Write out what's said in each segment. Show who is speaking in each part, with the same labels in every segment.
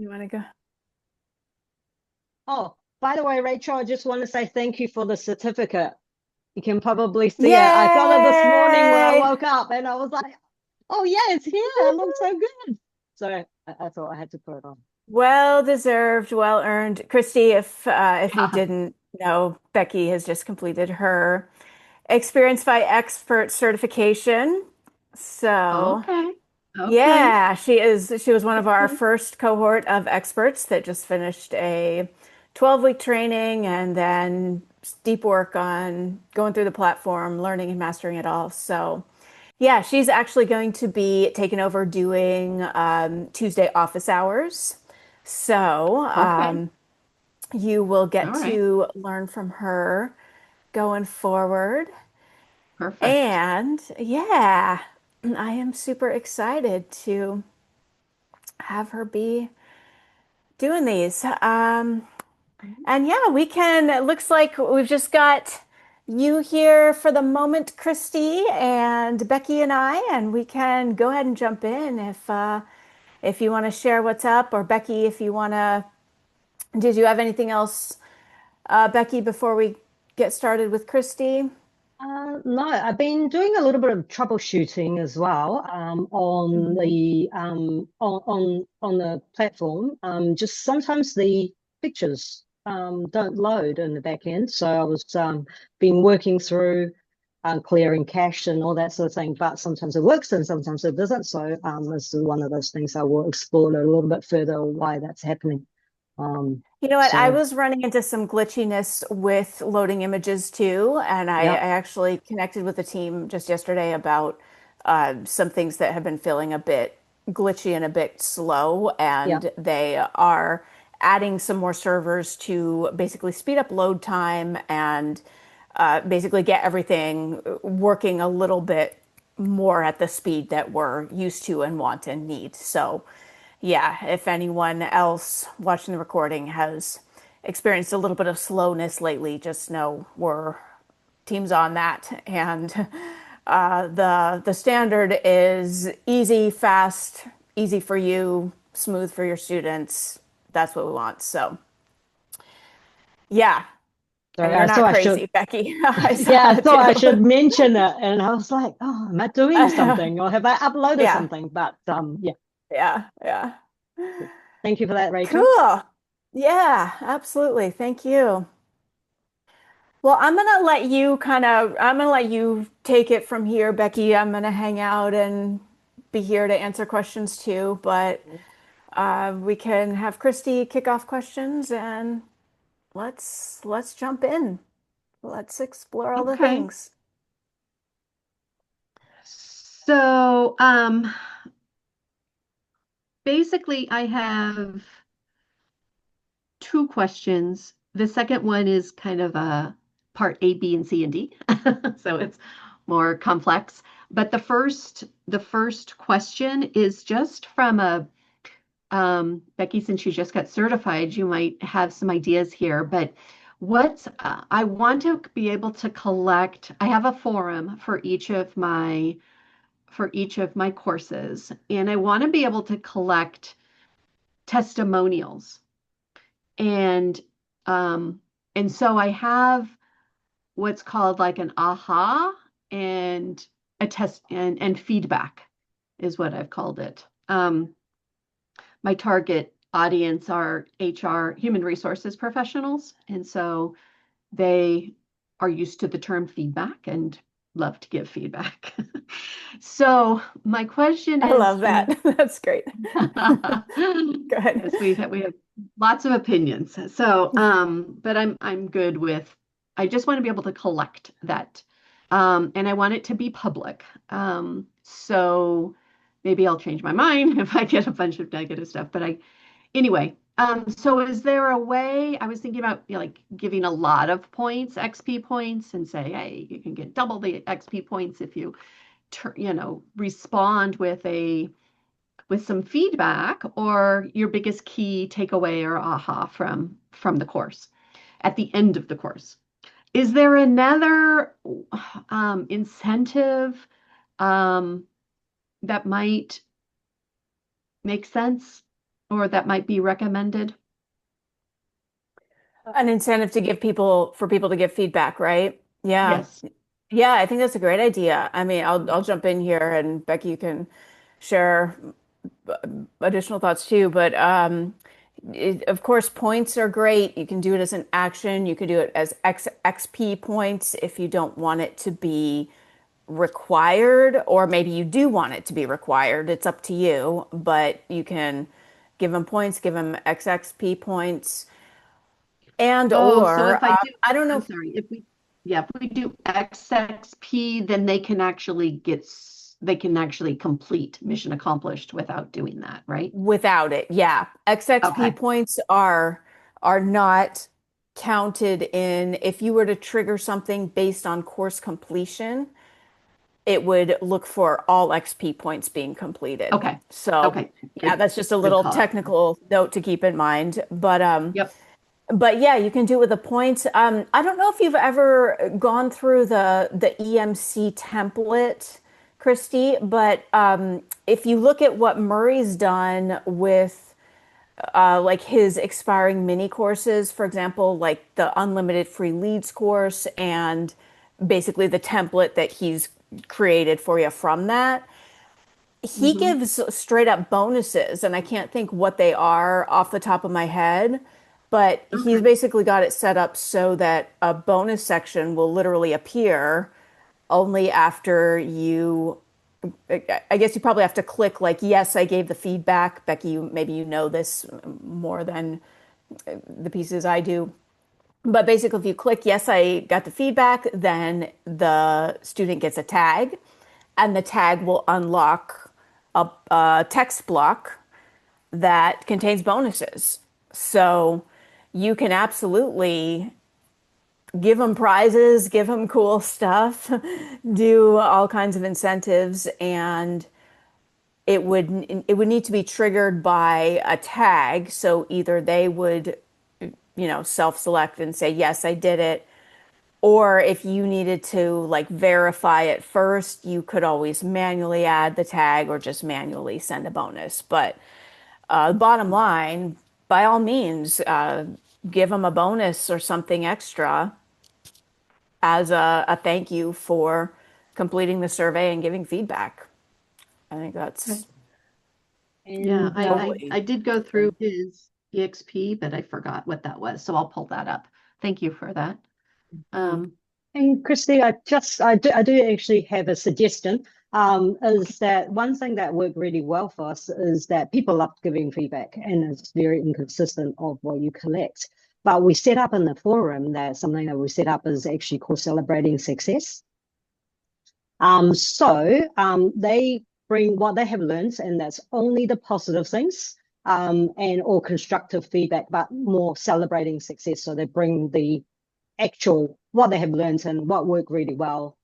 Speaker 1: You want to go?
Speaker 2: Oh, by the way, Rachel, I just want to say thank you for the certificate. You can probably see it. I got it this morning when I
Speaker 1: Yay!
Speaker 2: woke up and I was like, oh, yeah, it's here. It looks so good. So I thought I had to put it on.
Speaker 1: Well deserved, well earned. Christy, if you didn't know, Becky has just completed her Xperiencify expert certification. So
Speaker 2: Okay. Okay.
Speaker 1: yeah, she was one of our first cohort of experts that just finished a 12-week training and then deep work on going through the platform, learning and mastering it all. So yeah, she's actually going to be taking over doing Tuesday office hours. So
Speaker 2: Okay.
Speaker 1: you will
Speaker 2: All
Speaker 1: get
Speaker 2: right.
Speaker 1: to learn from her going forward.
Speaker 2: Perfect.
Speaker 1: And yeah, I am super excited to have her be doing these. And yeah, we can, it looks like we've just got you here for the moment, Christy, and Becky and I, and we can go ahead and jump in if you want to share what's up, or Becky, if you want to. Did you have anything else, Becky, before we get started with Christy?
Speaker 2: No, I've been doing a little bit of troubleshooting as well on
Speaker 1: Mhm.
Speaker 2: on the platform. Just sometimes the pictures don't load in the back end, so I was been working through clearing cache and all that sort of thing. But sometimes it works and sometimes it doesn't. So this is one of those things I will explore a little bit further why that's happening. Um,
Speaker 1: You know what? I
Speaker 2: so
Speaker 1: was running into some glitchiness with loading images too, and I
Speaker 2: yeah,
Speaker 1: actually connected with the team just yesterday about some things that have been feeling a bit glitchy and a bit slow,
Speaker 2: yeah.
Speaker 1: and they are adding some more servers to basically speed up load time and basically get everything working a little bit more at the speed that we're used to and want and need. So yeah, if anyone else watching the recording has experienced a little bit of slowness lately, just know we're teams on that. And the standard is easy, fast, easy for you, smooth for your students. That's what we want. So yeah, and
Speaker 2: Sorry,
Speaker 1: you're
Speaker 2: I
Speaker 1: not
Speaker 2: thought I should.
Speaker 1: crazy, Becky. I
Speaker 2: Yeah,
Speaker 1: saw
Speaker 2: I
Speaker 1: that
Speaker 2: thought I
Speaker 1: too.
Speaker 2: should mention it, and I was like, "Oh, am I doing something, or have I uploaded
Speaker 1: Yeah,
Speaker 2: something?" But yeah,
Speaker 1: yeah, yeah.
Speaker 2: thank you for that, Rachel.
Speaker 1: Cool. Yeah, absolutely. Thank you. Well, I'm gonna let you take it from here, Becky. I'm gonna hang out and be here to answer questions too, but we can have Christy kick off questions and let's jump in. Let's explore all the
Speaker 3: Okay.
Speaker 1: things.
Speaker 3: So, basically, I have two questions. The second one is kind of a part A, B, and C and D. So it's more complex. But the first question is just from a Becky, since you just got certified, you might have some ideas here. But I want to be able to collect. I have a forum for each of my courses, and I want to be able to collect testimonials. And um, and so I have what's called like an aha and a test and feedback is what I've called it. My target audience are HR, human resources professionals, and so they are used to the term feedback and love to give feedback. So my question
Speaker 1: I
Speaker 3: is,
Speaker 1: love that. That's great. Go ahead.
Speaker 3: yes, we have lots of opinions. So, but I'm good with. I just want to be able to collect that, and I want it to be public. So maybe I'll change my mind if I get a bunch of negative stuff. But anyway. So is there a way? I was thinking about like giving a lot of points, XP points, and say, hey, you can get double the XP points if you, respond with some feedback or your biggest key takeaway or aha from the course at the end of the course. Is there another incentive um, that might make sense? or that might be recommended?
Speaker 1: An incentive to give people for people to give feedback, right? Yeah.
Speaker 3: Yes.
Speaker 1: Yeah, I think that's a great idea. I mean, I'll jump in here and Becky, you can share additional thoughts too. But of course, points are great. You can do it as an action. You can do it as XP points if you don't want it to be required, or maybe you do want it to be required. It's up to you, but you can give them points, give them XXP points, and
Speaker 3: Oh, so
Speaker 1: or
Speaker 3: if I do,
Speaker 1: I don't know
Speaker 3: I'm
Speaker 1: if
Speaker 3: sorry, if we do XXP, then they can actually complete mission accomplished without doing that, right?
Speaker 1: without it. Yeah. XXP
Speaker 3: Okay.
Speaker 1: points are not counted in if you were to trigger something based on course completion, it would look for all XP points being completed.
Speaker 3: Okay.
Speaker 1: So,
Speaker 3: Okay.
Speaker 1: yeah, that's just a
Speaker 3: Good
Speaker 1: little
Speaker 3: call out.
Speaker 1: technical note to keep in mind.
Speaker 3: Yep.
Speaker 1: But yeah, you can do it with the points. I don't know if you've ever gone through the EMC template, Christy, but if you look at what Murray's done with like his expiring mini courses, for example, like the unlimited free leads course and basically the template that he's created for you from that, he
Speaker 3: Hmm.
Speaker 1: gives straight up bonuses, and I can't think what they are off the top of my head, but he's
Speaker 3: Okay.
Speaker 1: basically got it set up so that a bonus section will literally appear only after you. I guess you probably have to click like, yes, I gave the feedback. Becky, maybe you know this more than the pieces I do. But basically, if you click, yes, I got the feedback, then the student gets a tag, and the tag will unlock a text block that contains bonuses. So you can absolutely give them prizes, give them cool stuff, do all kinds of incentives, and it would need to be triggered by a tag. So either they would, self-select and say, yes, I did it. Or if you needed to like verify it first, you could always manually add the tag or just manually send a bonus. But bottom line, by all means, give them a bonus or something extra as a thank you for completing the survey and giving feedback. I think
Speaker 3: Okay.
Speaker 1: that's
Speaker 3: Yeah,
Speaker 2: And
Speaker 1: totally
Speaker 3: I did go through
Speaker 1: something.
Speaker 3: his EXP, but I forgot what that was. So I'll pull that up. Thank you for that.
Speaker 1: Mm.
Speaker 3: Um,
Speaker 2: And Christy, I do actually have a suggestion. Is that one thing that worked really well for us is that people love giving feedback and it's very inconsistent of what you collect. But we set up in the forum that something that we set up is actually called celebrating success. So they bring what they have learned, and that's only the positive things, and or constructive feedback, but more celebrating success. So they bring the actual what they have learned and what worked really well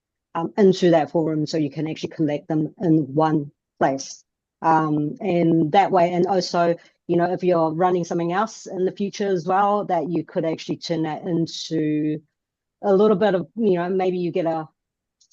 Speaker 2: into that forum so you can actually collect them in one place. And that way, and also, if you're running something else in the future as well, that you could actually turn that into a little bit of, maybe you get a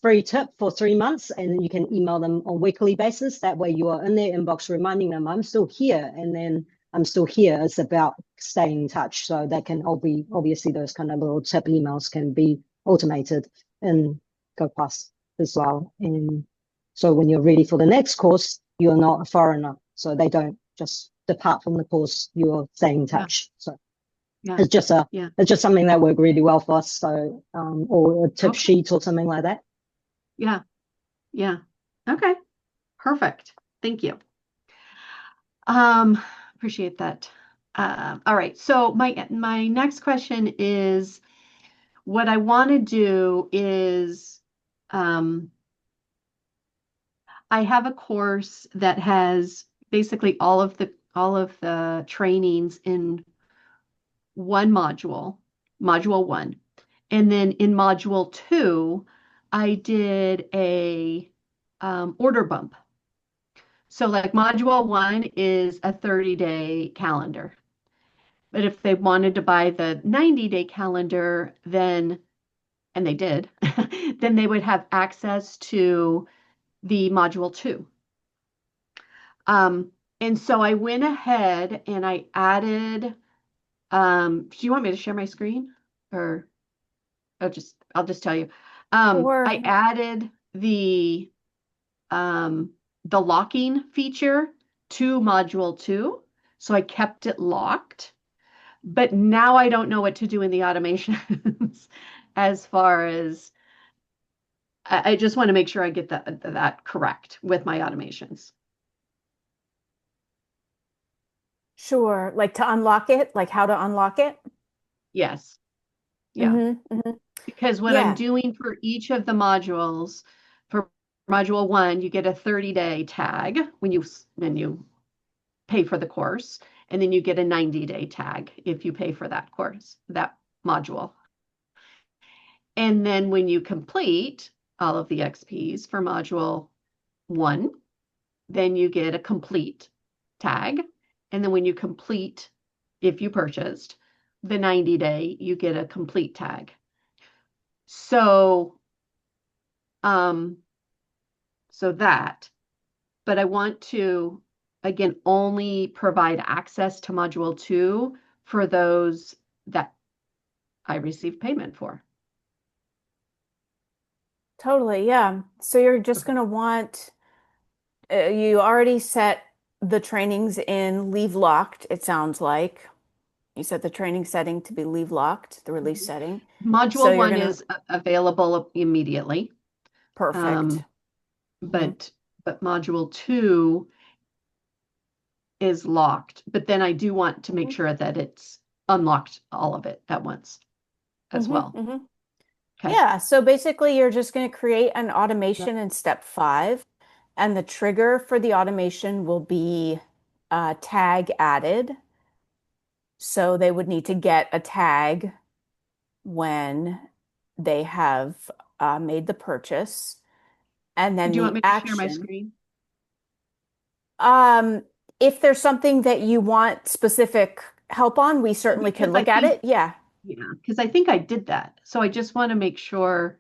Speaker 2: free tip for 3 months and you can email them on a weekly basis. That way you are in their inbox reminding them, I'm still here. And then I'm still here. It's about staying in touch. So they can all be, obviously those kind of little tip emails can be automated and go past as well. And so when you're ready for the next course, you're not a foreigner. So they don't just depart from the course, you're staying in
Speaker 3: yeah,
Speaker 2: touch. So
Speaker 3: yeah,
Speaker 2: it's just a
Speaker 3: yeah.
Speaker 2: it's just something that worked really well for us. So or a tip
Speaker 3: Okay.
Speaker 2: sheet or something like that.
Speaker 3: Yeah, yeah. Okay. Perfect. Thank you. Um, Appreciate that. All right. So my next question is, what I want to do is, um, I have a course that has basically all of the trainings in one module, module one. And then in module two, I did a order bump. So like module one is a 30-day calendar. But if they wanted to buy the 90-day calendar, then, and they did, then they would have access to the module two. And so I went ahead and I added, do you want me to share my screen or I'll just tell you. I
Speaker 1: Or
Speaker 3: added um, the locking feature to module two. So I kept it locked, but now I don't know what to do in the automations as far as I just want to make sure I get that correct with my automations.
Speaker 1: sure, like to unlock it, like how to unlock it.
Speaker 3: Yes. Yeah.
Speaker 1: Hmm. Hmm.
Speaker 3: Because what I'm
Speaker 1: Yeah,
Speaker 3: doing for each of the modules, for module one, you get a 30-day tag when you pay for the course, and then you get a 90-day tag if you pay for that course, that module. And then when you complete all of the XPs for module one, then you get a complete tag. And then when you complete, if you purchased the 90-day, you get a complete tag. So, um, so that, but I want to, again, only provide access to module two for those that I receive payment for.
Speaker 1: totally. Yeah. So you're just
Speaker 3: Okay.
Speaker 1: going to want, you already set the trainings in leave locked, it sounds like. You set the training setting to be leave locked, the release setting. So
Speaker 3: Module
Speaker 1: you're
Speaker 3: one
Speaker 1: going to,
Speaker 3: is available immediately,
Speaker 1: perfect.
Speaker 3: um,
Speaker 1: Hmm.
Speaker 3: but module two is locked. But then I do want to make
Speaker 1: Hmm.
Speaker 3: sure that it's unlocked all of it at once as
Speaker 1: Hmm.
Speaker 3: well.
Speaker 1: Hmm.
Speaker 3: Okay.
Speaker 1: Yeah. So basically, you're just going to create an
Speaker 2: No,
Speaker 1: automation in step 5, and the trigger for the automation will be tag added. So they would need to get a tag when they have made the purchase. And then
Speaker 3: Do you want
Speaker 1: the
Speaker 3: me to share my
Speaker 1: action.
Speaker 3: screen?
Speaker 1: Um, if there's something that you want specific help on, we certainly can
Speaker 3: Because I
Speaker 1: look at
Speaker 3: think,
Speaker 1: it. Yeah.
Speaker 3: yeah, because I think I did that. So I just want to make sure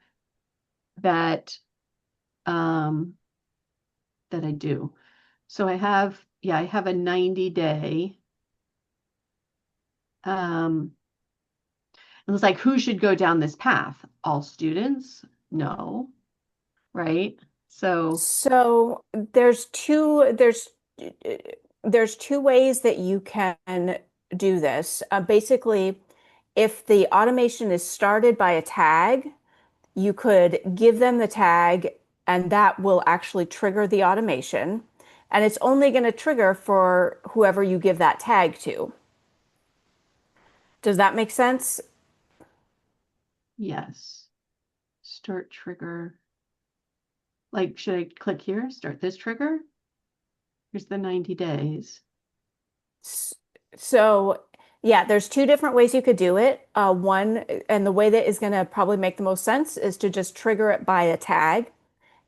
Speaker 3: that um, that I do. So I have, yeah, I have a 90-day. It was like, who should go down this path? All students? No, right? So,
Speaker 1: So there's two ways that you can do this. Basically, if the automation is started by a tag, you could give them the tag and that will actually trigger the automation. And it's only going to trigger for whoever you give that tag to. Does that make sense?
Speaker 3: yes, start trigger. Like, should I click here? Start this trigger? Here's the 90 days.
Speaker 1: So, yeah, there's two different ways you could do it. One, and the way that is going to probably make the most sense is to just trigger it by a tag.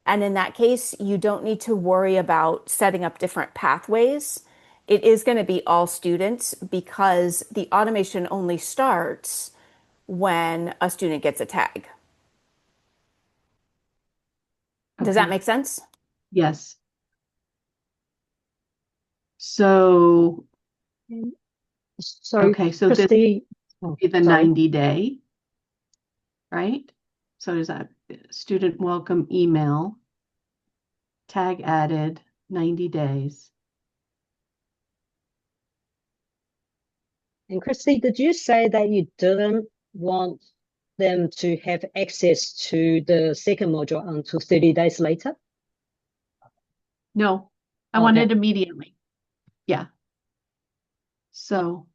Speaker 1: And in that case, you don't need to worry about setting up different pathways. It is going to be all students because the automation only starts when a student gets a tag. Does that
Speaker 3: Okay,
Speaker 1: make sense?
Speaker 3: yes. So,
Speaker 2: so
Speaker 3: okay, so this
Speaker 2: Christy,
Speaker 3: would
Speaker 2: oh,
Speaker 3: be the
Speaker 2: sorry.
Speaker 3: 90 day, right? So there's that student welcome email, tag added, 90 days.
Speaker 2: And Christy, did you say that you didn't want them to have access to the second module until 30 days later?
Speaker 3: No, I want
Speaker 2: Okay.
Speaker 3: it immediately. Yeah. So,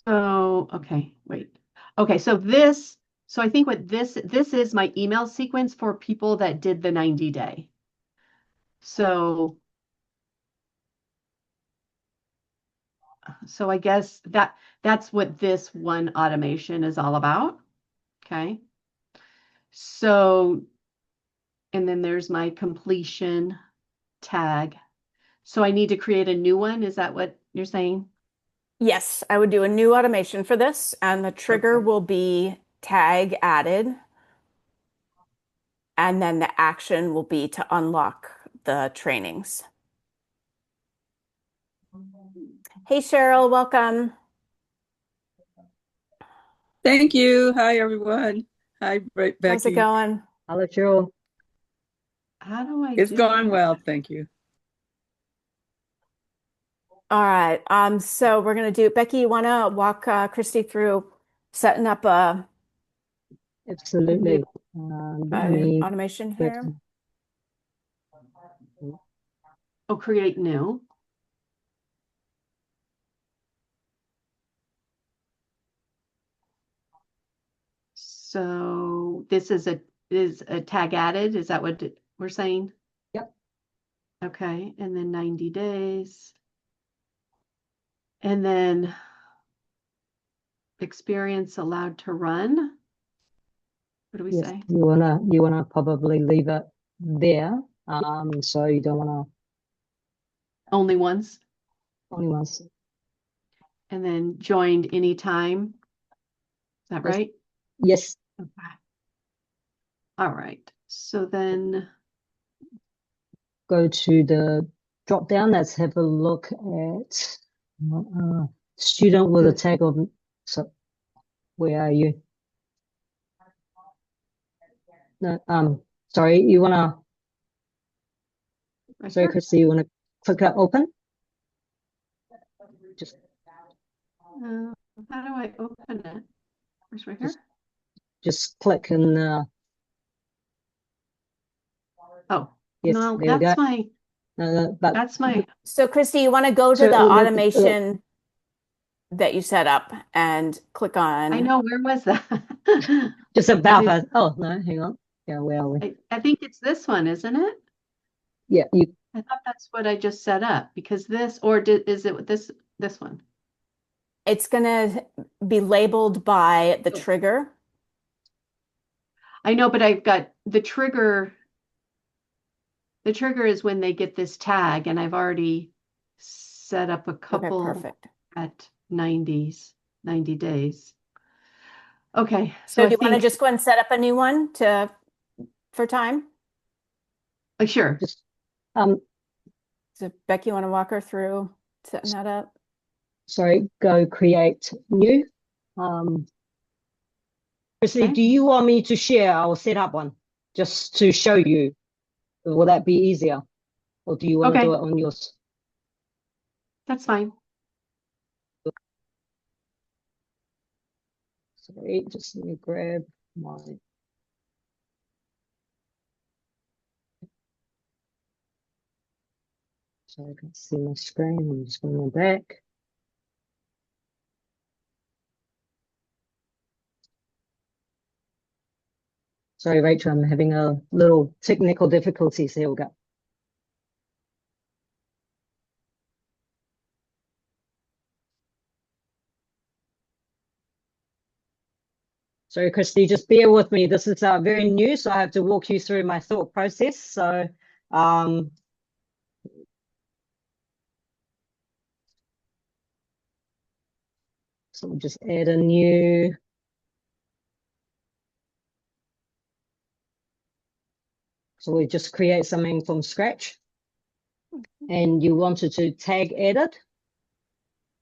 Speaker 3: okay, wait. Okay, so I think what this is my email sequence for people that did the 90 day. So, so I guess that's what this one automation is all about. Okay. So, and then there's my completion tag. So I need to create a new one. Is that what you're saying?
Speaker 1: Yes, I would do a new automation for this, and the trigger
Speaker 3: Okay.
Speaker 1: will be tag added. and then the action will be to unlock the trainings. Hey, Cheryl, welcome.
Speaker 4: Thank you. Hi, everyone. Hi,
Speaker 1: How's it
Speaker 4: Becky.
Speaker 1: going?
Speaker 2: Hello, Cheryl.
Speaker 3: How do I
Speaker 4: It's
Speaker 3: do
Speaker 4: going
Speaker 3: this?
Speaker 4: well, thank you.
Speaker 1: All right. So we're gonna do Becky, you wanna walk Christy through setting up
Speaker 2: Absolutely. Let
Speaker 1: a
Speaker 2: me
Speaker 1: automation
Speaker 2: grab
Speaker 1: here?
Speaker 2: some.
Speaker 3: Oh, create new. So this is a tag added. Is that what we're saying?
Speaker 2: Yep.
Speaker 3: Okay, and then 90 days. And then experience allowed to run. What do we
Speaker 2: Yes,
Speaker 3: say?
Speaker 2: you wanna probably leave it there. So you don't wanna
Speaker 3: Only once.
Speaker 2: only once.
Speaker 3: And then joined anytime. Is that
Speaker 2: Yes.
Speaker 3: right?
Speaker 2: Yes.
Speaker 3: Okay. All right. So then
Speaker 2: Go to the drop down. Let's have a look at student with a tag of. So where are you? No, sorry, you wanna.
Speaker 3: right
Speaker 2: Sorry,
Speaker 3: here.
Speaker 2: Christy, you wanna click that open? Just
Speaker 3: How do I open it? Where's right here?
Speaker 2: just click and
Speaker 3: Oh,
Speaker 2: yes,
Speaker 3: no,
Speaker 2: there we go. But
Speaker 3: that's my,
Speaker 1: So Christy, you wanna go to
Speaker 2: so
Speaker 1: the
Speaker 2: look,
Speaker 1: automation that you set up and click
Speaker 3: I
Speaker 1: on.
Speaker 3: know, where was that?
Speaker 2: just
Speaker 3: I
Speaker 2: about
Speaker 3: did,
Speaker 2: oh no, hang on. Yeah, where are we?
Speaker 3: I think it's this one, isn't it?
Speaker 2: Yeah, you
Speaker 3: I thought that's what I just set up because this, or is it this one?
Speaker 1: It's gonna be labeled by the
Speaker 3: Oh.
Speaker 1: trigger.
Speaker 3: I know, but I've got the trigger. The trigger is when they get this tag, and I've already set up a
Speaker 1: Okay,
Speaker 3: couple
Speaker 1: perfect.
Speaker 3: at 90 days. Okay, so
Speaker 1: So
Speaker 3: I
Speaker 1: do you want to
Speaker 3: think,
Speaker 1: just go and set up a new one for time?
Speaker 3: sure.
Speaker 2: just
Speaker 1: So Becky, you want to walk her through setting that up?
Speaker 2: sorry, go create new. Christy,
Speaker 3: Okay.
Speaker 2: do you want me to share? I'll set up one just to show you. Will that be easier? Or do you want to do
Speaker 3: Okay,
Speaker 2: it on yours?
Speaker 3: that's fine.
Speaker 2: Sorry, just let me grab my. So I can see my screen. I'm just going back. Sorry, Rachel, I'm having a little technical difficulties. Here we go. Sorry, Christy, just bear with me. This is very new, so I have to walk you through my thought process. So, um, so we'll just add a new. So we just create something from scratch. And you wanted to tag edit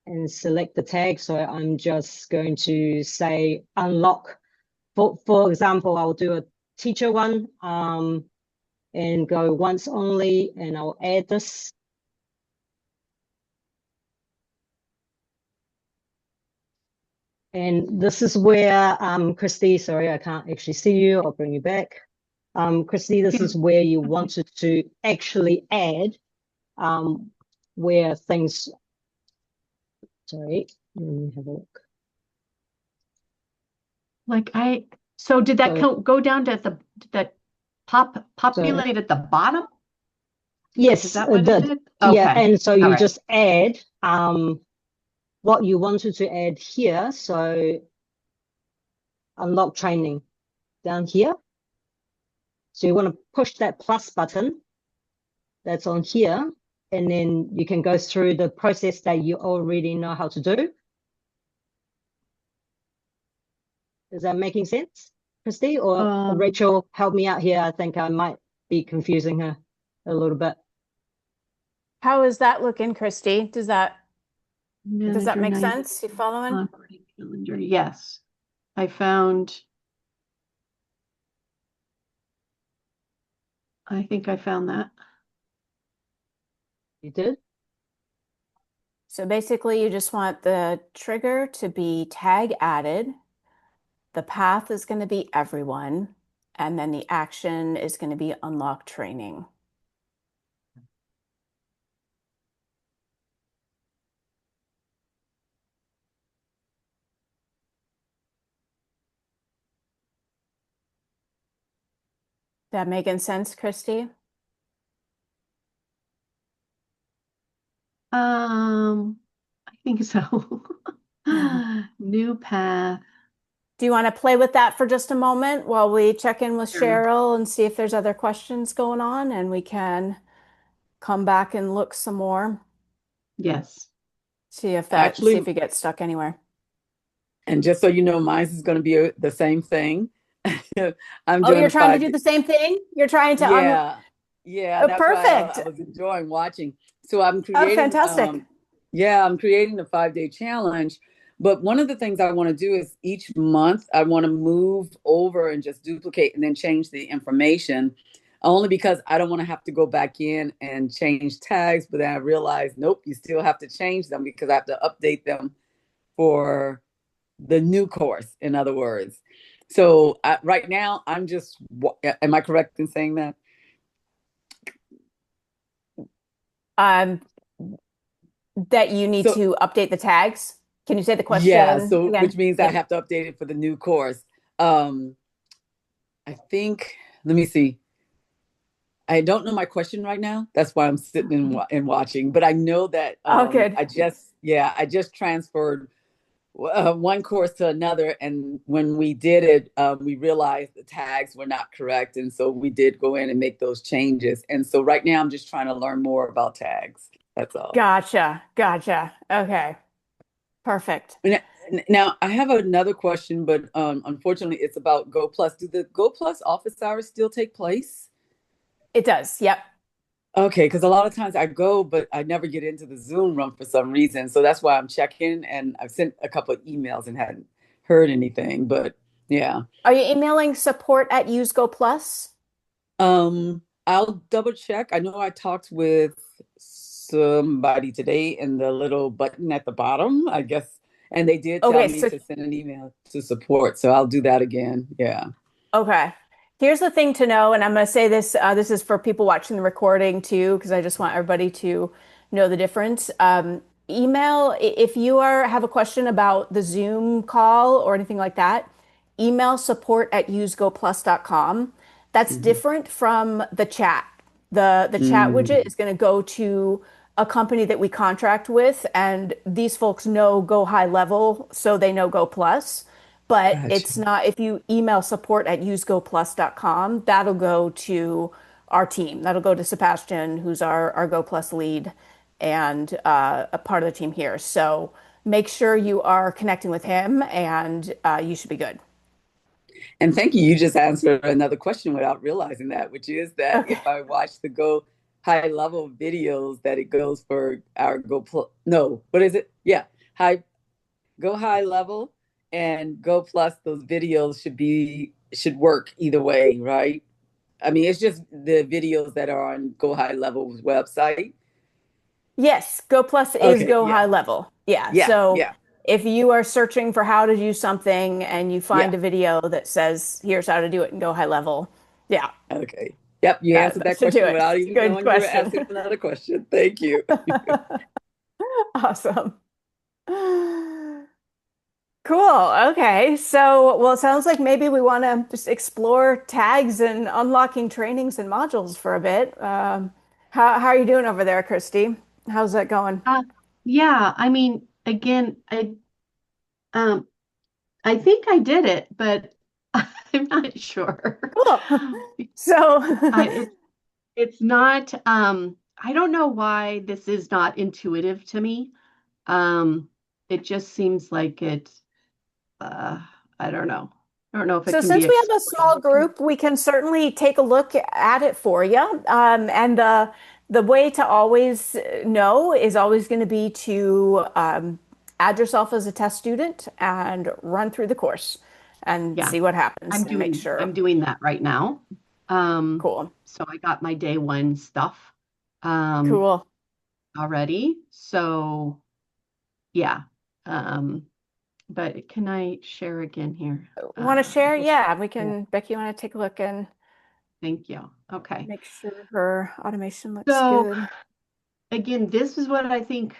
Speaker 2: and select the tag. So I'm just going to say unlock. For example, I'll do a teacher one and go once only, and I'll add this. And this is where, Christy, sorry, I can't actually see you. I'll bring you back. Christy, this is where you wanted to actually add where things, sorry, let me have a look.
Speaker 3: Like so did that
Speaker 2: So,
Speaker 3: go down to that populate at the bottom?
Speaker 2: yes,
Speaker 3: Is that what it did?
Speaker 2: yeah,
Speaker 3: Okay.
Speaker 2: and so
Speaker 3: All
Speaker 2: you
Speaker 3: right.
Speaker 2: just add what you wanted to add here. So unlock training down here. So you want to push that plus button that's on here, and then you can go through the process that you already know how to do. Is that making sense? Christy, or Rachel, help me out here. I think I might be confusing her a little bit.
Speaker 1: How is that looking, Christy? Does that
Speaker 3: Manager
Speaker 1: make
Speaker 3: 90
Speaker 1: sense? You following?
Speaker 3: operating calendar. Yes. I think I found that.
Speaker 2: You did?
Speaker 1: So basically, you just want the trigger to be tag added. The path is going to be everyone. And then the action is going to be unlock training. That making sense, Christy?
Speaker 3: I think so. New path.
Speaker 1: Do you want to play with that for just a moment while we check in with
Speaker 3: Sure.
Speaker 1: Cheryl and see if there's other questions going on and we can come back and look some more?
Speaker 3: Yes.
Speaker 1: See
Speaker 5: Actually,
Speaker 1: if you get stuck anywhere.
Speaker 5: and just so you know, mine is going to be the same thing. I'm
Speaker 1: Oh,
Speaker 5: doing
Speaker 1: you're
Speaker 5: a
Speaker 1: trying to
Speaker 5: five.
Speaker 1: do the same thing? You're trying to
Speaker 5: Yeah, that's why
Speaker 1: perfect.
Speaker 5: I was enjoying watching. So I'm
Speaker 1: Oh,
Speaker 5: creating,
Speaker 1: fantastic.
Speaker 5: I'm creating a 5-day challenge. But one of the things I want to do is each month I want to move over and just duplicate and then change the information, only because I don't want to have to go back in and change tags. But then I realized, nope, you still have to change them because I have to update them for the new course, in other words. So right now, am I correct in saying that?
Speaker 1: Um, that you need
Speaker 5: So
Speaker 1: to update the tags. Can you say the
Speaker 5: yeah,
Speaker 1: question
Speaker 5: so
Speaker 1: again?
Speaker 5: which means I
Speaker 1: Yeah.
Speaker 5: have to update it for the new course. Um, I think, let me see. I don't know my question right now. That's why I'm sitting and watching. But I know that
Speaker 1: Oh, good.
Speaker 5: I just transferred one course to another, and when we did it, we realized the tags were not correct, and so we did go in and make those changes. And so right now, I'm just trying to learn more about tags. That's all.
Speaker 1: Gotcha. Gotcha. Okay. Perfect.
Speaker 5: Now, I have another question, but unfortunately, it's about Go Plus. Do the Go Plus office hours still take place?
Speaker 1: It does. Yep.
Speaker 5: Okay, because a lot of times I go, but I never get into the Zoom room for some reason. So that's why I'm checking, and I've sent a couple of emails and hadn't heard anything. But yeah,
Speaker 1: Are you emailing support at Use Go Plus?
Speaker 5: I'll double check. I know I talked with somebody today in the little button at the bottom, I guess, and they did tell
Speaker 1: Okay,
Speaker 5: me
Speaker 1: so
Speaker 5: to send an email to support. So I'll do that again. Yeah.
Speaker 1: okay. Here's the thing to know, and I'm going to say this. This is for people watching the recording too, because I just want everybody to know the difference. If you have a question about the Zoom call or anything like that, email support at usegoplus.com. That's
Speaker 5: Mhm.
Speaker 1: different from the chat. The chat widget
Speaker 5: Mm,
Speaker 1: is going to go to a company that we contract with, and these folks know Go High Level, so they know Go Plus. But
Speaker 5: gotcha.
Speaker 1: it's not, if you email support at usegoplus.com, that'll go to our team. That'll go to Sebastian, who's our Go Plus lead and a part of the team here. So make sure you are connecting with him and you should be good.
Speaker 5: And thank you. You just answered another question without realizing that, which is that
Speaker 1: Okay.
Speaker 5: if I watch the Go High Level videos, that it goes for our Go Plus. No, what is it? Yeah, Go High Level and Go Plus. Those videos should work either way, right? I mean, it's just the videos that are on Go High Level's website.
Speaker 1: Yes, Go Plus is
Speaker 5: Okay,
Speaker 1: Go
Speaker 5: yeah,
Speaker 1: High Level. Yeah.
Speaker 5: yeah,
Speaker 1: So
Speaker 5: yeah,
Speaker 1: if you are searching for how to do something and you
Speaker 5: yeah.
Speaker 1: find a video that says, here's how to do it in Go High Level, yeah,
Speaker 5: Okay. Yep, you answered
Speaker 1: that
Speaker 5: that
Speaker 1: should do
Speaker 5: question
Speaker 1: it.
Speaker 5: without even
Speaker 1: Good
Speaker 5: knowing you were
Speaker 1: question.
Speaker 5: asking another question. Thank you.
Speaker 1: Awesome. Cool. Okay. So, well, it sounds like maybe we want to just explore tags and unlocking trainings and modules for a bit. How are you doing over there, Christy? How's that going?
Speaker 3: Uh, yeah, I mean, again, um I think I did it, but I'm not sure.
Speaker 1: Cool. So,
Speaker 3: I it's not I don't know why this is not intuitive to me. Um it just seems like it uh I don't know. I don't know if it
Speaker 1: So
Speaker 3: can be
Speaker 1: since we have a small
Speaker 3: explained.
Speaker 1: group, we can certainly take a look at it for you. And the way to always know is always going to be to add yourself as a test student and run through the course and
Speaker 3: Yeah,
Speaker 1: see what happens and make sure.
Speaker 3: I'm doing that right now.
Speaker 1: Cool.
Speaker 3: So I got my day one stuff um
Speaker 1: Cool.
Speaker 3: already. So yeah. But can I share again here?
Speaker 1: Want to share?
Speaker 2: Yes.
Speaker 1: Yeah, we
Speaker 2: Yeah.
Speaker 1: can. Becky, you want to take a look and
Speaker 3: Thank you. Okay.
Speaker 1: make sure her automation looks
Speaker 3: So
Speaker 1: good.
Speaker 3: again, this is what I think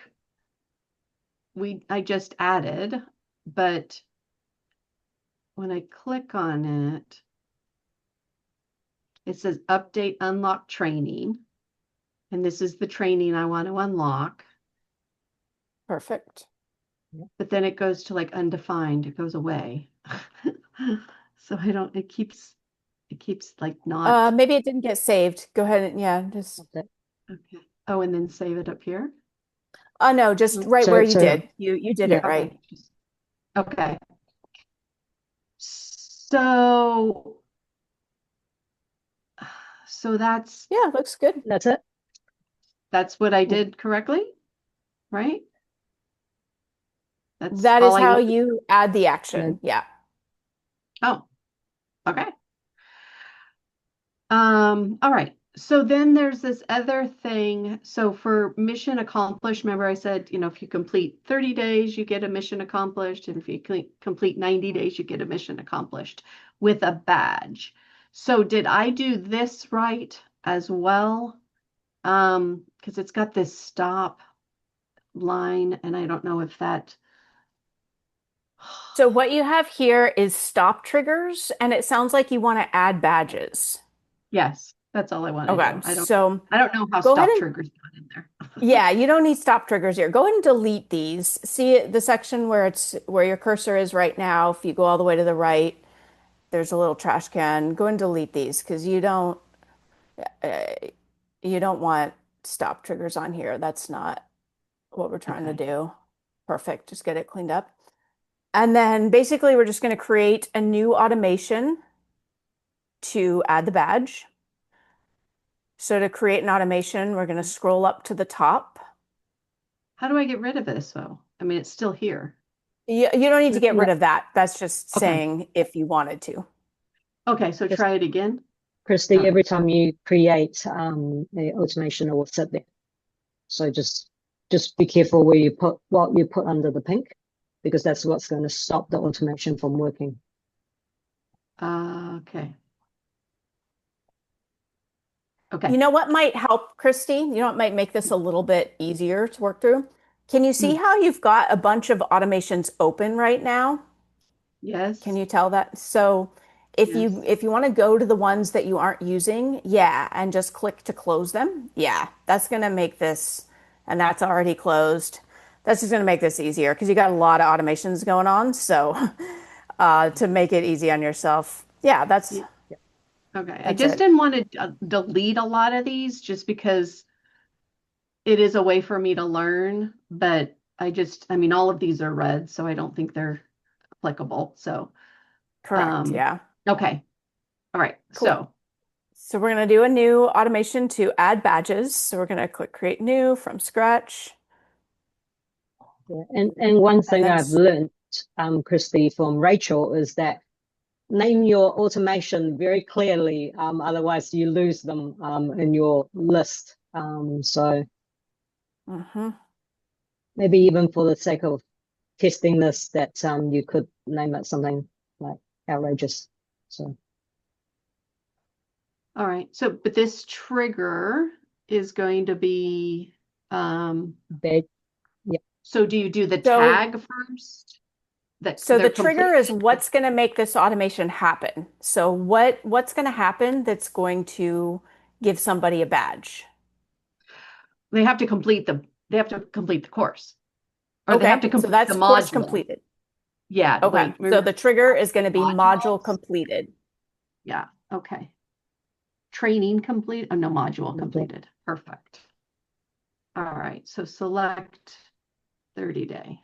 Speaker 3: I just added, but when I click on it, it says update unlock training. And this is the training I want to unlock.
Speaker 1: Perfect.
Speaker 3: But then it goes to like undefined, it goes away. So it keeps like not.
Speaker 1: Maybe it didn't get saved. Go ahead and yeah, just.
Speaker 2: Okay.
Speaker 3: Okay. Oh, and then save it up here.
Speaker 1: Oh no, just right where you did. You did
Speaker 2: yeah.
Speaker 1: it right.
Speaker 3: Okay. So that's
Speaker 1: Yeah, looks good.
Speaker 2: That's it.
Speaker 3: that's what I did correctly, right? That's
Speaker 1: That
Speaker 3: all
Speaker 1: is
Speaker 3: I
Speaker 1: how
Speaker 3: need.
Speaker 1: you add the action. Yeah.
Speaker 3: Oh, okay. All right. So then there's this other thing. So for mission accomplished, remember I said, if you complete 30 days, you get a mission accomplished. And if you complete 90 days, you get a mission accomplished with a badge. So did I do this right as well? Because it's got this stop line, and I don't know if that.
Speaker 1: So what you have here is stop triggers, and it sounds like you want to add badges.
Speaker 3: Yes, that's all I want to
Speaker 1: Okay,
Speaker 3: do.
Speaker 1: so
Speaker 3: I don't know how
Speaker 1: go ahead
Speaker 3: stop
Speaker 1: and
Speaker 3: triggers got in there.
Speaker 1: yeah, you don't need stop triggers here. Go ahead and delete these. See the section where your cursor is right now. If you go all the way to the right, there's a little trash can. Go and delete these because uh, you don't want stop triggers on here. That's not what we're trying to
Speaker 3: Okay.
Speaker 1: do. Perfect. Just get it cleaned up. And then basically we're just going to create a new automation to add the badge. So to create an automation, we're going to scroll up to the top.
Speaker 3: How do I get rid of this though? I mean, it's still here.
Speaker 1: You don't need to get rid
Speaker 2: Yeah.
Speaker 1: of that. That's just
Speaker 3: Okay.
Speaker 1: saying if you wanted to.
Speaker 3: Okay, so
Speaker 2: Yes.
Speaker 3: try it again.
Speaker 2: Christy,
Speaker 3: Oh.
Speaker 2: every time you create the automation, it will sit there. So just be careful where you put what you put under the pink, because that's what's going to stop the automation from working.
Speaker 3: Okay. Okay.
Speaker 1: You know what might help, Christy? You know what might make this a little bit easier to work through? Can you see how you've got a bunch of automations open right now?
Speaker 3: Yes.
Speaker 1: Can you tell that? So if
Speaker 3: Yes.
Speaker 1: you want to go to the ones that you aren't using, yeah, and just click to close them, yeah, that's going to make this, and that's already closed. That's just going to make this easier because you got a lot of automations going on. So to make it easy on yourself, yeah, that's
Speaker 3: Okay. I
Speaker 1: that's
Speaker 3: just
Speaker 1: it.
Speaker 3: didn't want to delete a lot of these just because it is a way for me to learn, but I mean, all of these are red, so I don't think they're applicable. So,
Speaker 1: Correct. Yeah.
Speaker 3: okay. All right.
Speaker 1: Cool. So we're going to do a new automation to add badges. So we're going to click create new from scratch.
Speaker 2: Yeah. And one thing
Speaker 1: then
Speaker 2: I've learned, Christy, from Rachel is that name your automation very clearly, otherwise you lose them in your list. So maybe even for the sake of testing this, that you could name it something like outrageous. So
Speaker 3: all right. So, but this trigger is going to be
Speaker 2: bad. Yeah.
Speaker 3: so do you do the
Speaker 1: So
Speaker 3: tag first?
Speaker 1: So
Speaker 3: They're
Speaker 1: the trigger is
Speaker 3: completed?
Speaker 1: what's going to make this automation happen. So what's going to happen that's going to give somebody a badge?
Speaker 3: They have to complete the course. Or they have to
Speaker 1: Okay, so
Speaker 3: complete the
Speaker 1: that's course
Speaker 3: module.
Speaker 1: completed.
Speaker 3: Yeah,
Speaker 1: Okay,
Speaker 3: wait,
Speaker 1: so the trigger is going to be module
Speaker 3: modules?
Speaker 1: completed.
Speaker 3: Yeah, okay. Training complete, oh no, module completed. Perfect. All right, so select 30 day.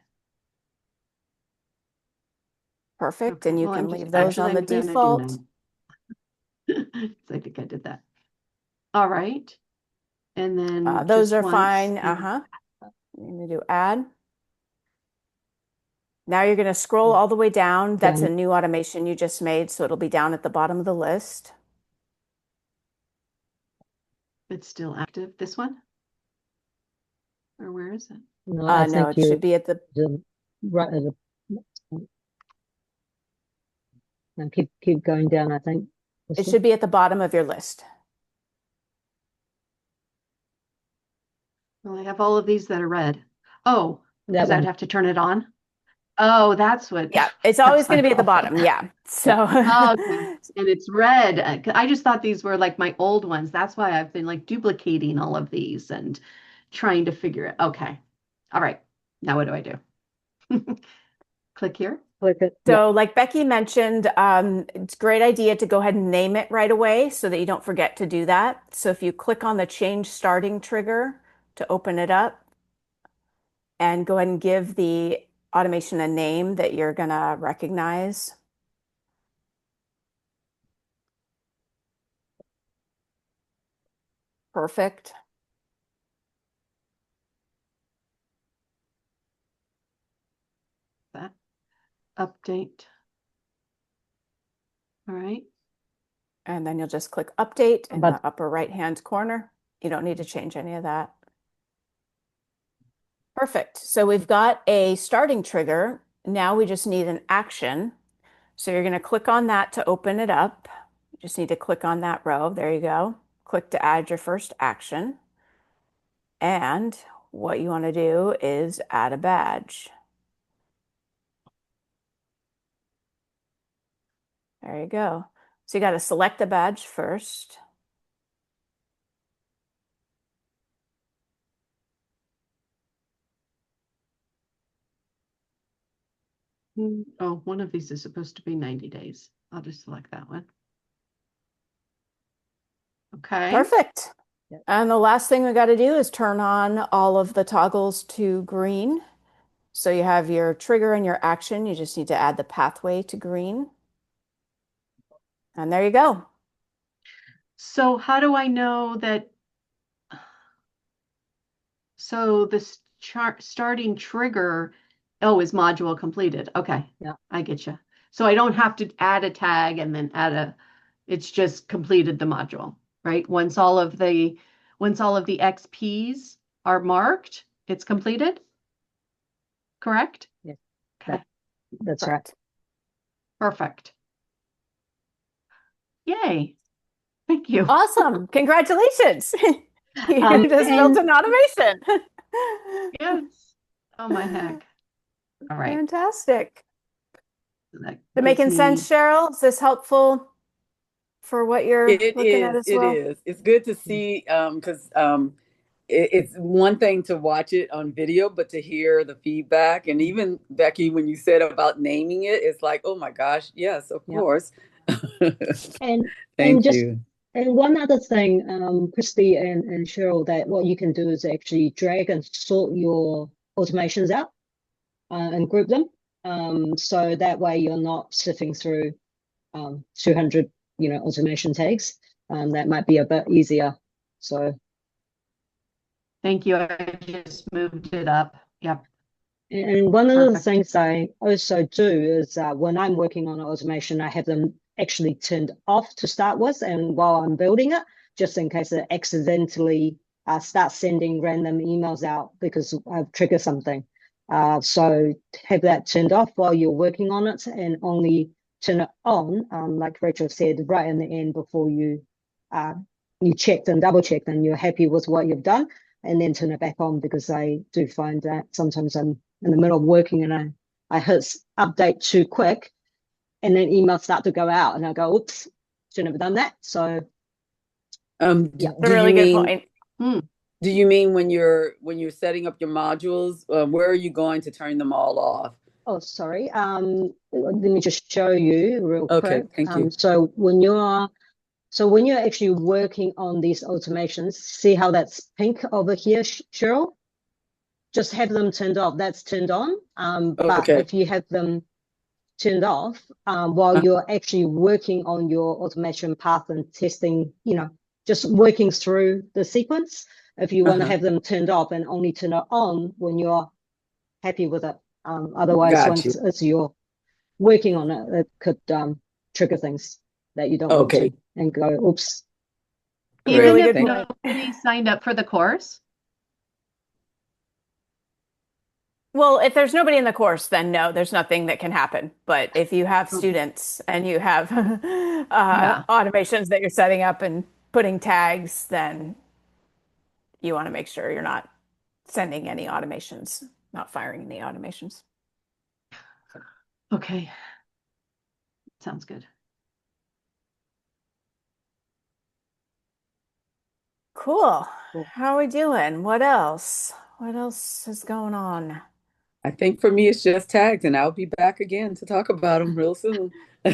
Speaker 1: Perfect.
Speaker 3: Okay,
Speaker 1: And you
Speaker 3: well,
Speaker 1: can
Speaker 3: I'm just
Speaker 1: leave those on
Speaker 3: actually
Speaker 1: the
Speaker 3: I'm gonna do
Speaker 1: default.
Speaker 3: 9. So I think I did that. All right. And then
Speaker 1: Those
Speaker 3: just
Speaker 1: are
Speaker 3: once.
Speaker 1: fine.
Speaker 3: and-
Speaker 1: I'm going to do add. Now you're going to scroll all the way down. That's a
Speaker 2: Down.
Speaker 1: new automation you just made, so it'll be down at the bottom of the list.
Speaker 3: It's still active. This one? Or where is it?
Speaker 2: No, I
Speaker 1: No,
Speaker 2: think
Speaker 1: it should be at the
Speaker 2: right at the no, keep going down, I think.
Speaker 1: it should be at the bottom of your list.
Speaker 3: Well, I have all of these that are red. Oh,
Speaker 2: that
Speaker 3: because I'd
Speaker 2: one.
Speaker 3: have to turn it on. Oh, that's what.
Speaker 1: Yeah, it's
Speaker 3: that's
Speaker 1: always going to
Speaker 3: my
Speaker 1: be at the
Speaker 3: problem.
Speaker 1: bottom. Yeah. So
Speaker 3: Oh, okay. And it's red. I just thought these were like my old ones. That's why I've been like duplicating all of these and trying to figure it. Okay. All right. Now what do I do? Click here.
Speaker 2: Click it.
Speaker 1: So, like Becky mentioned, it's a great idea to go ahead and name it right away so that you don't forget to do that. So, if you click on the change starting trigger to open it up and go ahead and give the automation a name that you're going to recognize. Perfect.
Speaker 3: That update. All right.
Speaker 1: And then you'll just click update in
Speaker 2: But
Speaker 1: the upper right-hand corner. You don't need to change any of that. Perfect. So we've got a starting trigger. Now we just need an action. So you're going to click on that to open it up. You just need to click on that row. There you go. Click to add your first action. And what you want to do is add a badge. There you go. So you got to select the badge first.
Speaker 3: Oh, one of these is supposed to be 90 days. I'll just select that one. Okay.
Speaker 1: Perfect.
Speaker 2: Yep.
Speaker 1: And the last thing we got to do is turn on all of the toggles to green. So you have your trigger and your action. You just need to add the pathway to green. And there you go.
Speaker 3: So how do I know that? So this starting trigger, oh, is module completed. Okay.
Speaker 2: Yeah.
Speaker 3: I get you. So I don't have to add a tag and then it's just completed the module, right? Once all of the XPs are marked, it's completed. Correct?
Speaker 2: Yes.
Speaker 3: Okay.
Speaker 2: That's right.
Speaker 3: Perfect. Yay. Thank you.
Speaker 1: Awesome. Congratulations. You
Speaker 2: Um,
Speaker 1: just built an automation.
Speaker 3: Yes. Oh my heck. All right.
Speaker 1: Fantastic.
Speaker 3: So that
Speaker 1: Is it
Speaker 3: gives
Speaker 1: making sense,
Speaker 3: me-
Speaker 1: Cheryl? Is this helpful for what you're
Speaker 5: It
Speaker 1: looking at
Speaker 5: is.
Speaker 1: as
Speaker 5: It
Speaker 1: well?
Speaker 5: is. It's good to see because it's one thing to watch it on video, but to hear the feedback, and even Becky, when you said about naming it, it's like, oh my gosh, yes, of
Speaker 2: Yep.
Speaker 5: course.
Speaker 2: And
Speaker 5: Thank
Speaker 2: just
Speaker 5: you.
Speaker 2: and one other thing, Christy and Cheryl, that what you can do is actually drag and sort your automations out and group them. So that way you're not sifting through 200, automation tags. That might be a bit easier. So
Speaker 3: Thank you. I just moved it up. Yep.
Speaker 2: and one of the
Speaker 3: Perfect.
Speaker 2: things I also do is when I'm working on automation, I have them actually turned off to start with, and while I'm building it, just in case it accidentally starts sending random emails out because I've triggered something. So have that turned off while you're working on it, and only turn it on, like Rachel said, right in the end before you checked and double checked and you're happy with what you've done, and then turn it back on, because I do find that sometimes I'm in the middle of working and I hit update too quick, and then emails start to go out and I go, oops, should have done that. So yeah.
Speaker 1: That's a really good point.
Speaker 5: Do you mean when you're setting up your modules, where are you going to turn them all off?
Speaker 2: Oh, sorry. Let me just show you real
Speaker 5: Okay,
Speaker 2: quick.
Speaker 5: thank you.
Speaker 2: So when you're actually working on these automations, see how that's pink over here, Cheryl? Just have them turned off. That's turned on. But
Speaker 5: Okay.
Speaker 2: if you have them turned off while you're actually working on your automation path and testing, just working through the sequence. If you want to have them turned off and only turn it on when you're happy with it. Otherwise,
Speaker 5: Got
Speaker 2: once
Speaker 5: you.
Speaker 2: as you're working on it, it could trigger things that you don't want to and go, oops.
Speaker 3: Even
Speaker 1: Really
Speaker 3: if
Speaker 1: good point.
Speaker 3: nobody signed up for the course?
Speaker 1: Well, if there's nobody in the course, then no, there's nothing that can happen. But if you have students and you have
Speaker 3: Yeah.
Speaker 1: automations that you're setting up and putting tags, then you want to make sure you're not sending any automations, not firing any automations.
Speaker 3: Okay. Sounds good.
Speaker 1: Cool. How are we doing? What else? What else is going on?
Speaker 5: I think for me, it's just tags, and I'll be back again to talk about them real soon.
Speaker 1: All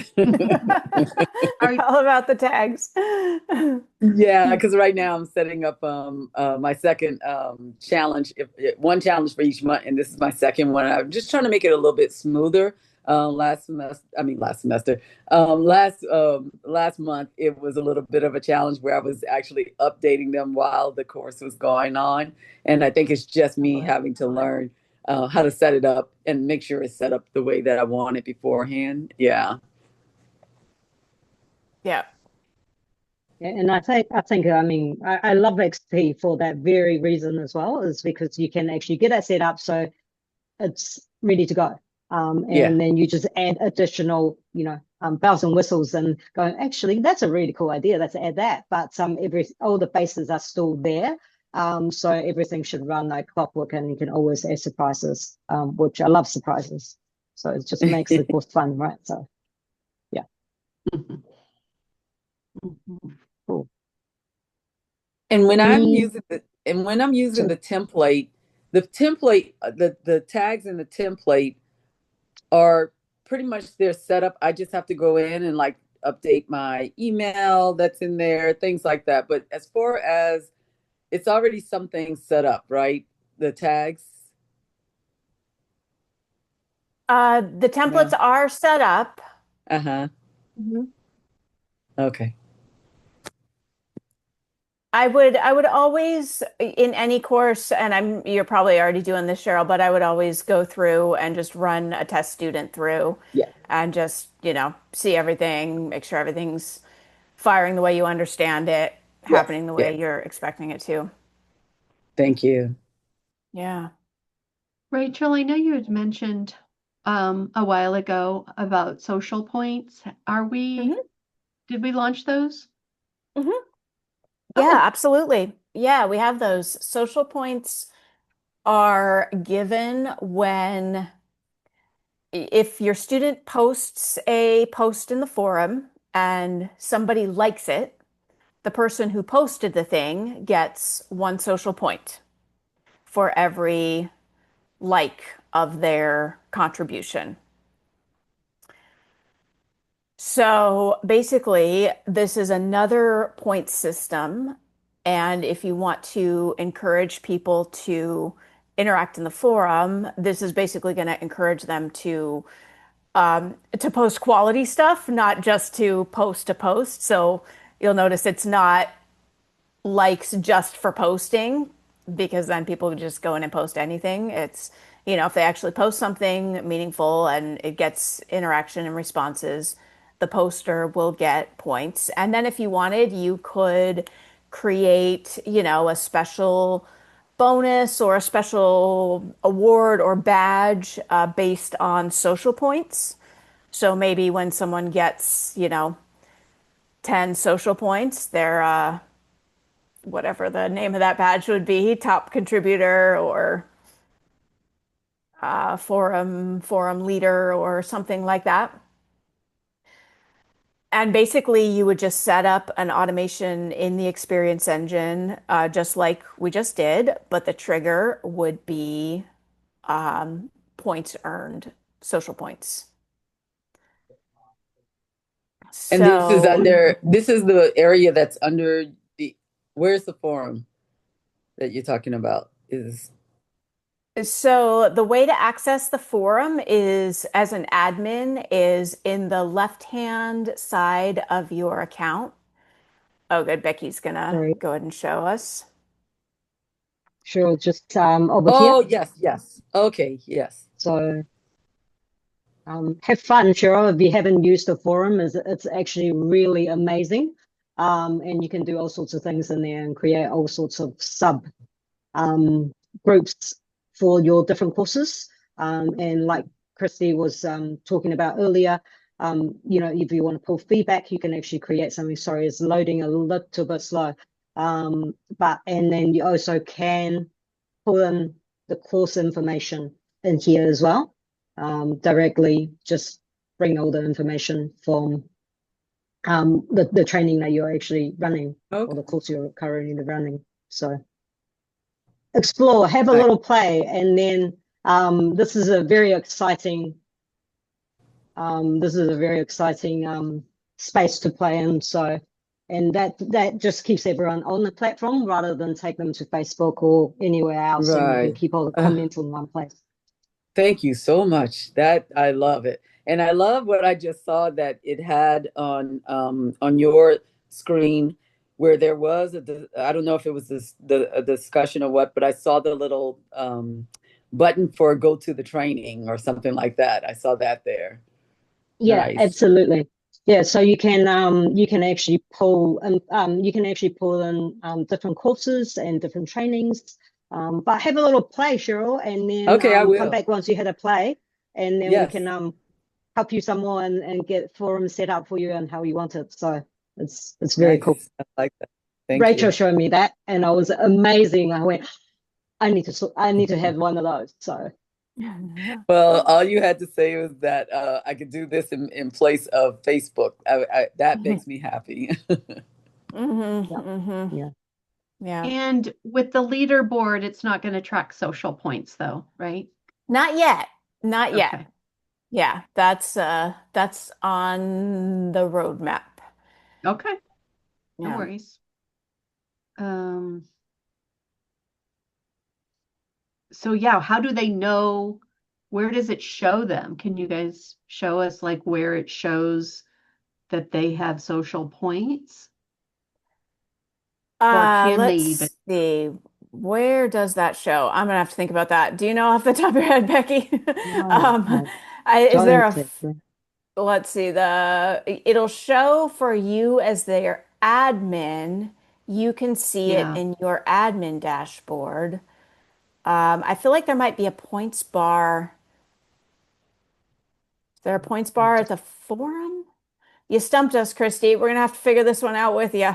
Speaker 1: about the tags.
Speaker 5: Yeah, because right now I'm setting up my second challenge, one challenge for each month, and this is my second one. I'm just trying to make it a little bit smoother. Last semester, last month it was a little bit of a challenge where I was actually updating them while the course was going on, and I think it's just me having to learn how to set it up and make sure it's set up the way that I want it beforehand. Yeah.
Speaker 1: Yeah.
Speaker 2: And I love XP for that very reason as well, is because you can actually get that set up so it's ready to go. And then you just add additional, bells and whistles and go, actually, that's a really cool idea. Let's add that. But all the bases are still there. So everything should run like clockwork and you can always add surprises, which I love surprises. So it just makes the course fun, right? So, yeah. Cool.
Speaker 5: And when I'm
Speaker 2: Any-
Speaker 5: using the template, the tags in the template are pretty much their setup. I just have to go in and like update my email that's in there, things like that. But as far as it's already something set up, right? The tags.
Speaker 1: The templates are set up.
Speaker 5: Uh-huh.
Speaker 1: Mhm.
Speaker 5: Okay.
Speaker 1: I would always in any course, and you're probably already doing this, Cheryl, but I would always go through and just run a test student through
Speaker 5: Yeah.
Speaker 1: and just, see everything, make sure everything's firing the way you understand it,
Speaker 5: Yes.
Speaker 1: happening the
Speaker 5: Yeah.
Speaker 1: way you're expecting it to.
Speaker 5: Thank you.
Speaker 1: Yeah.
Speaker 3: Rachel, I know you had mentioned a while ago about social points.
Speaker 1: hmm
Speaker 3: Did we launch those?
Speaker 1: hmm Yeah,
Speaker 3: Oh,
Speaker 1: absolutely. Yeah, we have those. Social points are given when if your student posts a post in the forum and somebody likes it, the person who posted the thing gets one social point for every like of their contribution. So basically, this is another point system. And if you want to encourage people to interact in the forum, this is basically going to encourage them to post quality stuff, not just to post. So you'll notice it's not likes just for posting because then people just go in and post anything. It's, if they actually post something meaningful and it gets interaction and responses, the poster will get points. And then if you wanted, you could create, a special bonus or a special award or badge based on social points. So maybe when someone gets, 10 social points, they're whatever the name of that badge would be, top contributor or forum leader or something like that. And basically, you would just set up an automation in the experience engine, just like we just did, but the trigger would be points earned, social points.
Speaker 5: And
Speaker 1: So,
Speaker 5: this is the area that's under where's the forum that you're talking about? Is
Speaker 1: So the way to access the forum is as an admin is in the left-hand side of your account. Oh, good. Becky's gonna
Speaker 2: Sorry,
Speaker 1: go ahead and show us.
Speaker 2: sure, just over here.
Speaker 5: Oh, yes, yes. Okay, yes.
Speaker 2: So have fun, Cheryl. If you haven't used the forum, it's actually really amazing. And you can do all sorts of things in there and create all sorts of sub groups for your different courses. And like Christy was talking about earlier, if you want to pull feedback, you can actually create something. Sorry, it's loading a little bit slow. And then you also can pull in the course information in here as well. Directly just bring all the information from the training that you're actually running or the course you're currently running. So explore, have a little play, and then this is a very exciting space to play in. So, and that just keeps everyone on the platform rather than take them to Facebook or anywhere else, and you can
Speaker 5: Right.
Speaker 2: keep all the comments in one place.
Speaker 5: Thank you so much. That I love it. And I love what I just saw that it had on your screen where there was I don't know if it was a discussion or what, but I saw the little button for go to the training or something like that. I saw that there.
Speaker 2: Yeah,
Speaker 5: Nice.
Speaker 2: absolutely. Yeah, so you can actually pull in different courses and different trainings. But have a little play, Cheryl, and then
Speaker 5: Okay, I
Speaker 2: come
Speaker 5: will.
Speaker 2: back once you had a play, and then we
Speaker 5: Yes.
Speaker 2: can help you some more and get forums set up for you and how you want it. So it's very cool.
Speaker 5: Nice. I like that. Thank
Speaker 2: Rachel
Speaker 5: you.
Speaker 2: showed me that, and I was amazing. I went, I need to have one of those. So
Speaker 5: Well, all you had to say was that I could do this in place of Facebook. That makes me happy.
Speaker 2: yeah.
Speaker 1: Yeah.
Speaker 3: And with the leaderboard, it's not going to track social points though, right?
Speaker 1: Not yet. Not yet.
Speaker 3: Okay.
Speaker 1: Yeah, that's on the roadmap.
Speaker 3: Okay. No
Speaker 1: Yeah.
Speaker 3: worries. So yeah, how do they know? Where does it show them? Can you guys show us like where it shows that they have social points? Or can they even?
Speaker 1: Let's see. Where does that show? I'm gonna have to think about that. Do you know off the top of your head, Becky? Um, is there a, let's see, it'll show for you as their admin. You can see it
Speaker 3: Yeah.
Speaker 1: in your admin dashboard. I feel like there might be a points bar. Is there a points bar at the forum? You stumped us, Christy. We're gonna have to figure this one out with you.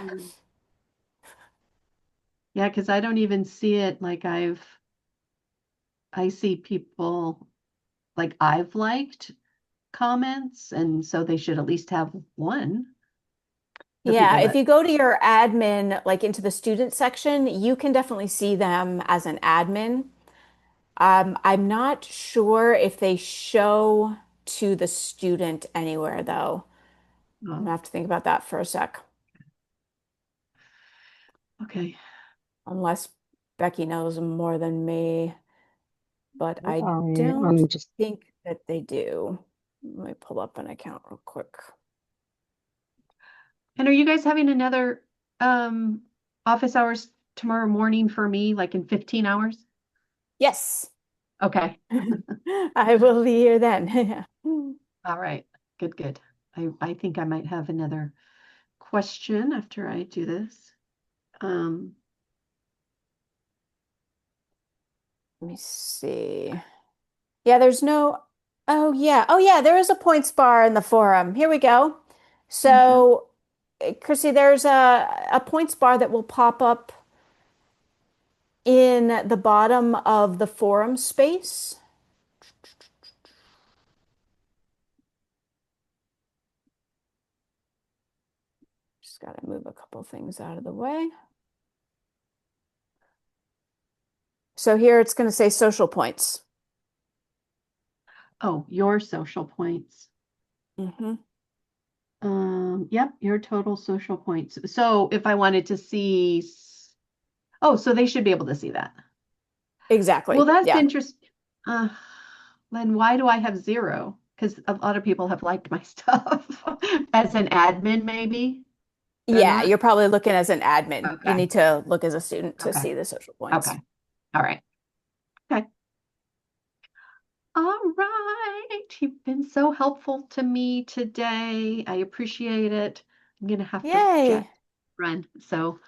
Speaker 3: Yeah, because I don't even see it like I see people like I've liked comments, and so they should at least have one. The
Speaker 1: Yeah,
Speaker 3: people
Speaker 1: if
Speaker 3: that,
Speaker 1: you go to your admin, like into the student section, you can definitely see them as an admin. I'm not sure if they show to the student anywhere, though. I'm gonna
Speaker 3: oh,
Speaker 1: have to think about that for a sec,
Speaker 3: okay.
Speaker 1: unless Becky knows more than me, but I don't
Speaker 2: I'm just
Speaker 1: think that they do. Let me pull up an account real quick.
Speaker 3: And are you guys having another office hours tomorrow morning for me, like in 15 hours?
Speaker 1: Yes,
Speaker 3: Okay.
Speaker 1: I will be here then.
Speaker 3: All right. Good, good. I think I might have another question after I do this.
Speaker 1: Let me see. Yeah, there's no. Oh, yeah. Oh, yeah. There is a points bar in the forum. Here we go. So, Chrissy, there's a points bar that will pop up in the bottom of the forum space. Just got to move a couple things out of the way. So here it's going to say social points.
Speaker 3: Oh, your social points.
Speaker 1: Mm-hmm.
Speaker 3: Yep, your total social points. So if I wanted to see, oh, so they should be able to see that.
Speaker 1: Exactly.
Speaker 3: Well, that's
Speaker 1: Yeah.
Speaker 3: interesting. Then why do I have 0? Because a lot of people have liked my stuff. As an admin, maybe? They're
Speaker 1: Yeah,
Speaker 3: not?
Speaker 1: you're probably looking as an admin. You
Speaker 3: Okay.
Speaker 1: need to look as a student to
Speaker 3: Okay.
Speaker 1: see the social points.
Speaker 3: Okay. All right. Okay. All right. You've been so helpful to me today. I appreciate it. I'm gonna have to
Speaker 1: Yay.
Speaker 3: run. So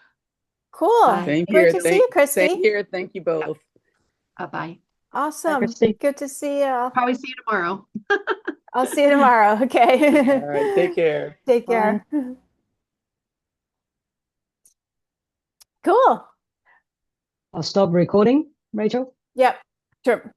Speaker 1: Cool.
Speaker 5: Same
Speaker 1: Great
Speaker 5: here.
Speaker 1: to see you,
Speaker 5: Same
Speaker 1: Christy.
Speaker 5: here. Thank you both.
Speaker 3: bye.
Speaker 2: Bye,
Speaker 1: Awesome.
Speaker 2: Christy.
Speaker 1: Good to see you.
Speaker 3: Probably see you tomorrow.
Speaker 1: I'll see you tomorrow.
Speaker 5: All
Speaker 1: Okay.
Speaker 5: right. Take care.
Speaker 1: Take
Speaker 2: Bye.
Speaker 1: care. Cool.
Speaker 2: I'll stop recording, Rachel.
Speaker 1: Yep. Sure.